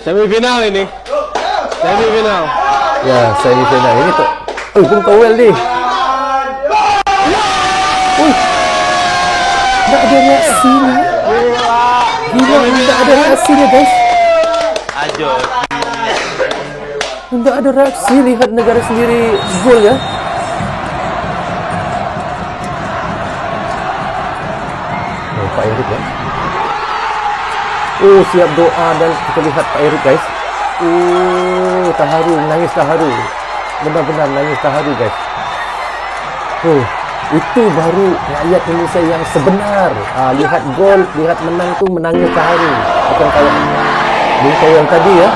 Semifinal ini. Semifinal. Ya, semifinal ini tuh. Pun kawal ni. Tak ada reaksi ni. Gila, tak ada reaksi ni guys. Ajot. Tak ada reaksi, lihat negara sendiri gol ya. Pak Erik ya. Siap doa dan kita lihat Pak Erik guys. Terharu, menangis terharu. Benar-benar menangis terharu guys. Itu baru rakyat Indonesia yang sebenar. Lihat gol, lihat menang tu menangis terharu. Bukan kayak Bungkau yang tadi ya.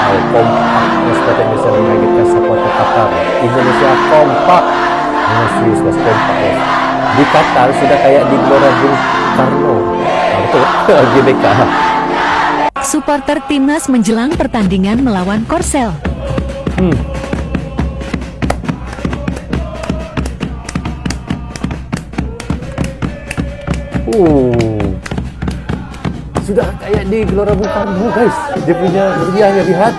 Kompak supporter Indonesia mengagetkan supporter Qatar. Indonesia kompak. Serius guys, kompak ya. Di Qatar sudah kayak di Gelora Bung Karno. Betul. GBK. Supporter timnas menjelang pertandingan melawan Korsel. Sudah kayak di Gelora Bung Karno guys. Dia punya meriahnya, lihat.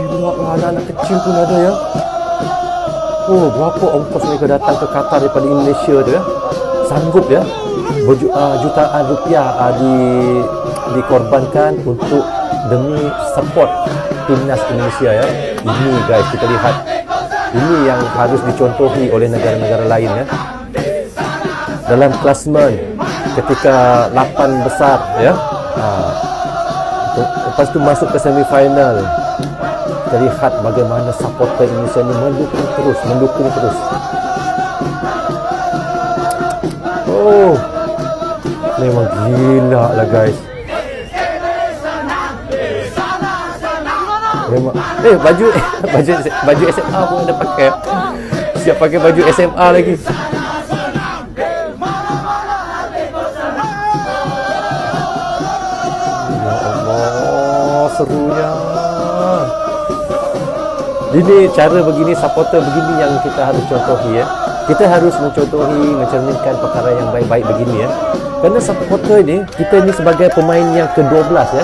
Gila, anak-anak kecil pun ada ya. Berapa ongkos mereka datang ke Qatar daripada Indonesia tu ya. Sanggup ya. Jutaan rupiah dikorbankan untuk demi support timnas Indonesia ya. Ini guys, kita lihat. Ini yang harus dicontohi oleh negara-negara lain ya. Dalam klasemen ketika 8 besar ya. Lepas tu masuk ke semifinal. Kita lihat bagaimana supporter Indonesia ini mendukung terus. Memang gila lah guys. Memang baju SMA pun ada pakai. Siap pakai baju SMA lagi. Ya Allah, serunya. Ini cara begini, supporter begini yang kita harus contohi ya. Kita harus mencerminkan perkara yang baik-baik begini ya. Kerana supporter ini, kita ini sebagai pemain yang ke-12 ya.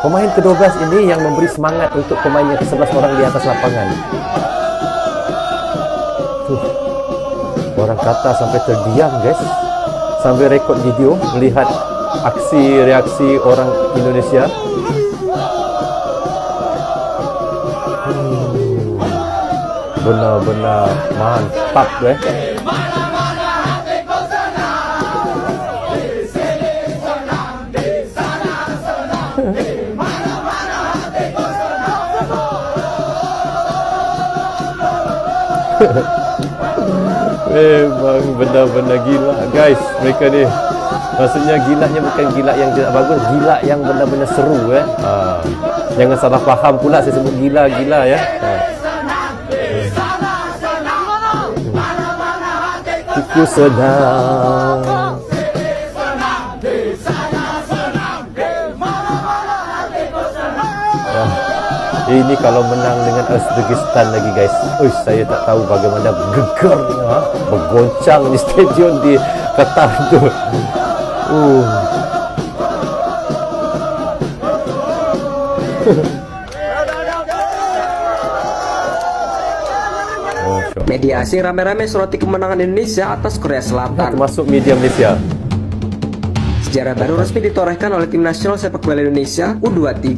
Pemain ke-12 ini yang memberi semangat untuk pemain yang ke-11 orang di atas lapangan. Orang Qatar sampai terdiam guys. Sampai rekod video melihat aksi-reaksi orang Indonesia. Benar-benar mantap guys. Memang benar-benar gila guys mereka ni. Maksudnya gilanya bukan gila yang tidak bagus, gila yang benar-benar seru ya. Jangan salah faham pula saya sebut gila-gila ya. Aku sedang ini kalau menang dengan Uzbekistan lagi guys. Saya tak tahu bagaimana gegarnya, bergoncang di stadion di Qatar tu. Media asing rame-rame soroti kemenangan Indonesia atas Korea Selatan. Termasuk media Malaysia. Sejarah baru resmi ditorehkan oleh tim nasional sepak bola Indonesia U23.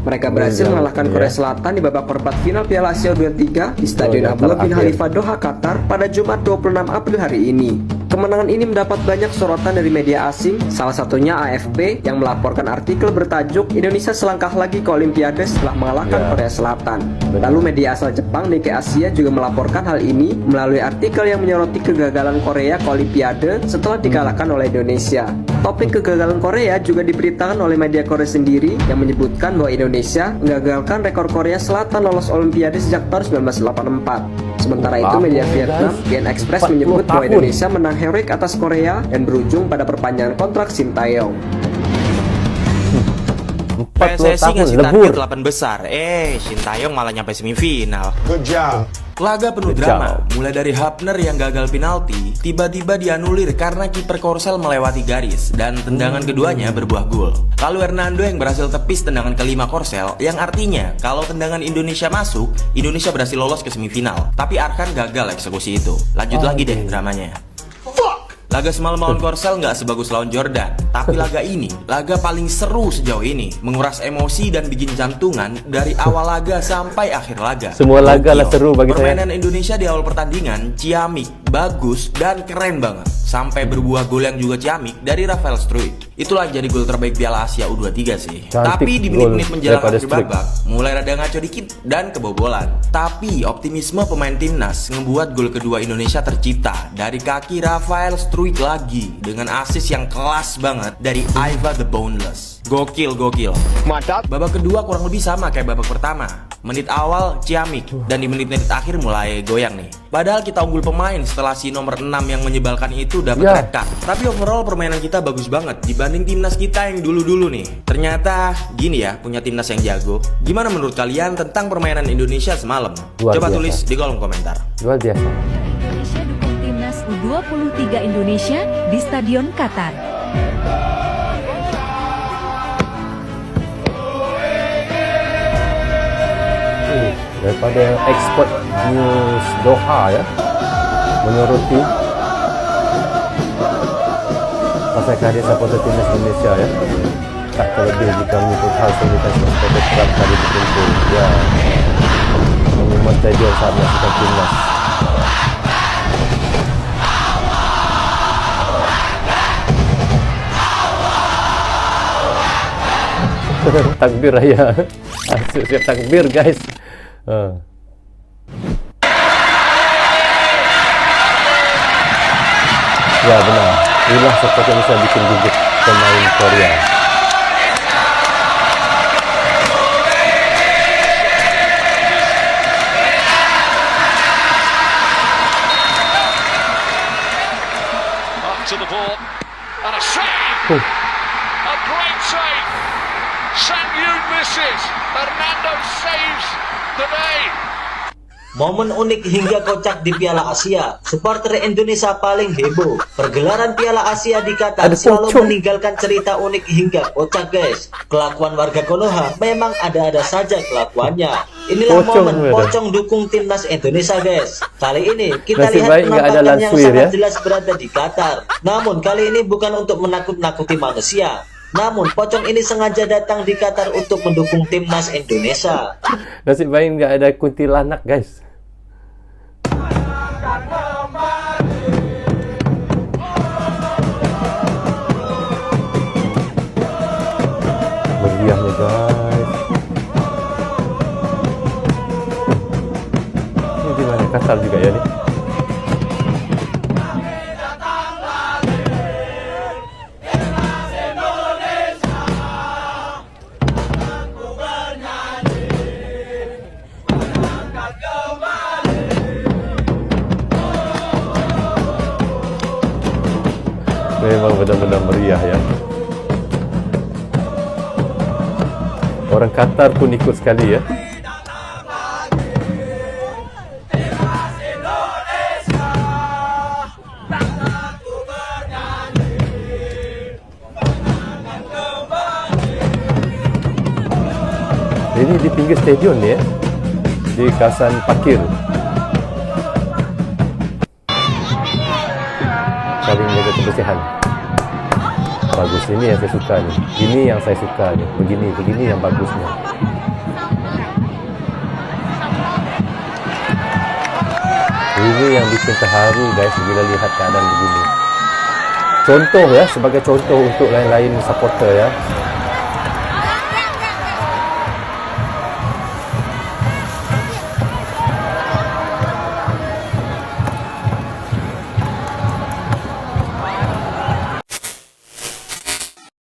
Mereka berhasil mengalahkan Korea Selatan di babak perempat final Piala Asia U23 di Stadion Abdullah bin Khalifa Doha, Qatar pada Jumat 26 April hari ini. Kemenangan ini mendapat banyak sorotan dari media asing, salah satunya AFP yang melaporkan artikel bertajuk Indonesia selangkah lagi ke Olimpiade setelah mengalahkan Korea Selatan. Lalu media asal Jepang Nikkei Asia juga melaporkan hal ini melalui artikel yang menyoroti kegagalan Korea ke Olimpiade setelah dikalahkan oleh Indonesia. Topik kegagalan Korea juga diberitakan oleh media Korea sendiri yang menyebutkan bahwa Indonesia menggagalkan rekor Korea Selatan lolos Olimpiade sejak tahun 1984. Sementara itu media Vietnam VN Express menyebut bahwa Indonesia menang heroik atas Korea dan berujung pada perpanjangan kontrak Shin Tae-yong. 40 PSSI tahun ngasih lebur. target 8 besar. Sintayong malah nyampe semifinal. Good job. Laga penuh Good drama, job. mulai dari Hapner yang gagal penalti, tiba-tiba dianulir karena kiper Korsel melewati garis dan tendangan keduanya berbuah gol. Lalu Hernando yang berhasil tepis tendangan kelima Korsel, yang artinya kalau tendangan Indonesia masuk, Indonesia berhasil lolos ke semifinal. Tapi Arkan gagal eksekusi itu. Lanjut lagi deh dramanya. Laga semalam lawan Korsel nggak sebagus lawan Jordan, tapi laga ini laga paling seru sejauh ini, menguras emosi dan bikin jantungan dari awal laga sampai akhir laga. Semua laga lah Gokil. seru bagi saya. Permainan Indonesia di awal pertandingan ciamik, bagus dan keren banget, sampai berbuah gol yang juga ciamik dari Rafael Struijk. Itulah jadi gol terbaik Piala Asia U23 sih. Cantik Tapi di gol menit-menit menjelang daripada akhir Struijk. babak mulai rada ngaco dikit dan kebobolan. Tapi optimisme pemain timnas ngebuat gol kedua Indonesia tercipta dari kaki Rafael Struijk lagi dengan assist yang kelas banget dari Aiva the Boneless. Gokil. Mantap. Babak kedua kurang lebih sama kayak babak pertama. Menit awal ciamik dan di menit-menit akhir mulai goyang nih. Padahal kita unggul pemain setelah si nomor 6 yang menyebalkan itu dapat Ya. red card. Tapi overall permainan kita bagus banget dibanding timnas kita yang dulu-dulu nih. Ternyata gini ya, punya timnas yang jago. Gimana menurut kalian tentang permainan Indonesia semalam? Luar Coba biasa. tulis di kolom komentar. Luar biasa. Indonesia dukung timnas U23 Indonesia di Stadion Qatar. Daripada Expert News Doha ya, menyoroti pasal kehadiran supporter timnas Indonesia ya, tak terlebih jika menyebut hal soliditas supporter kerap kali berkumpul ya mengumumkan stadion saat menyaksikan timnas. Takbir raya. Siap takbir guys. Ya benar. Inilah seperti yang bisa bikin gugup pemain Korea. Up to the ball and a save! A great save! Sang Yoon misses. Hernando saves the day. Momen unik hingga kocak di Piala Asia, supporter Indonesia paling heboh. Pergelaran Piala Asia di Qatar Ada selalu pocong. meninggalkan cerita unik hingga kocak guys. Kelakuan warga Konoha memang ada-ada saja kelakuannya. Inilah Pocong momen ada. pocong dukung timnas Indonesia guys. Kali ini kita Nasib lihat baik nggak ada penampakan yang Lansweer, sangat ya. jelas berada di Qatar. Namun kali ini bukan untuk menakut-nakuti manusia. Namun pocong ini sengaja datang di Qatar untuk mendukung timnas Indonesia. Nasib baik nggak ada kuntilanak guys. Meriahnya guys. Ini gimana? Qatar juga ya nih. Memang benar-benar meriah ya. Orang Qatar pun ikut sekali ya. Ini di pinggir stadion ni ya, di kawasan parkir. Saling jaga kebersihan. Bagus, ini yang saya suka ni. Ini yang saya suka ni. Begini yang bagusnya. Ini yang bikin terharu guys bila lihat keadaan begini. Contoh ya, sebagai contoh untuk lain-lain supporter ya.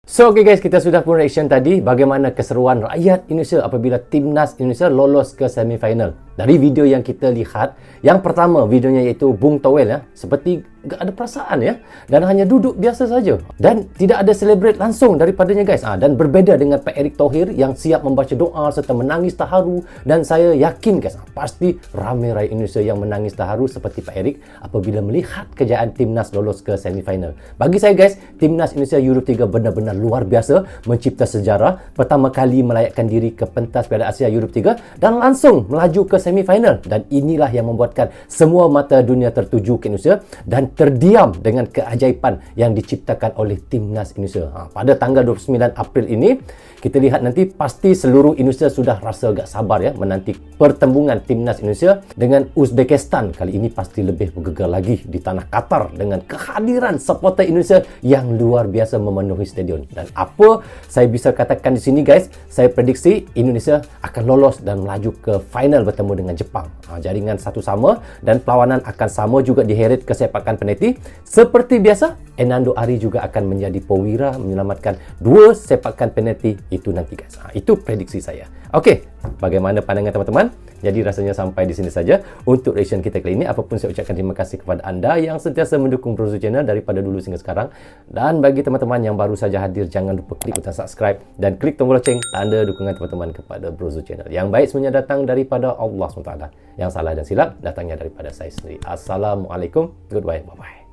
So okay guys, kita sudah pun reaction tadi bagaimana keseruan rakyat Indonesia apabila timnas Indonesia lolos ke semifinal. Dari video yang kita lihat, yang pertama videonya iaitu Bung Towel ya, seperti gak ada perasaan ya, dan hanya duduk biasa saja dan tidak ada celebrate langsung daripadanya guys. Dan berbeda dengan Pak Erick Thohir yang siap membaca doa serta menangis taharu, dan saya yakin guys, pasti ramai rakyat Indonesia yang menangis taharu seperti Pak Erick apabila melihat kejayaan timnas lolos ke semifinal. Bagi saya guys, timnas Indonesia U23 benar-benar luar biasa, mencipta sejarah, pertama kali melayakkan diri ke pentas Piala Asia U23 dan langsung melaju ke semifinal, dan inilah yang membuatkan semua mata dunia tertuju ke Indonesia dan terdiam dengan keajaiban yang diciptakan oleh timnas Indonesia. Pada tanggal 29 April ini, kita lihat nanti pasti seluruh Indonesia sudah rasa agak sabar ya menanti pertembungan timnas Indonesia dengan Uzbekistan. Kali ini pasti lebih bergegar lagi di tanah Qatar dengan kehadiran supporter Indonesia yang luar biasa memenuhi stadion. Dan apa saya bisa katakan di sini guys, saya prediksi Indonesia akan lolos dan melaju ke final bertemu dengan Jepang. Jaringan satu sama dan perlawanan akan sama juga di heret kesepakan penalti. Seperti biasa, Hernando Ari juga akan menjadi pewira menyelamatkan 2 sepakan penalti itu nanti guys. Itu prediksi saya. Okey, bagaimana pandangan teman-teman? Jadi rasanya sampai di sini saja untuk reaction kita kali ini. Apapun saya ucapkan terima kasih kepada anda yang sentiasa mendukung Brozo Channel daripada dulu hingga sekarang. Dan bagi teman-teman yang baru saja hadir, jangan lupa klik butang subscribe dan klik tombol loceng tanda dukungan teman-teman kepada Brozo Channel. Yang baik semuanya datang daripada Allah SWT. Yang salah dan silap datangnya daripada saya sendiri. Assalamualaikum. Goodbye. Bye-bye.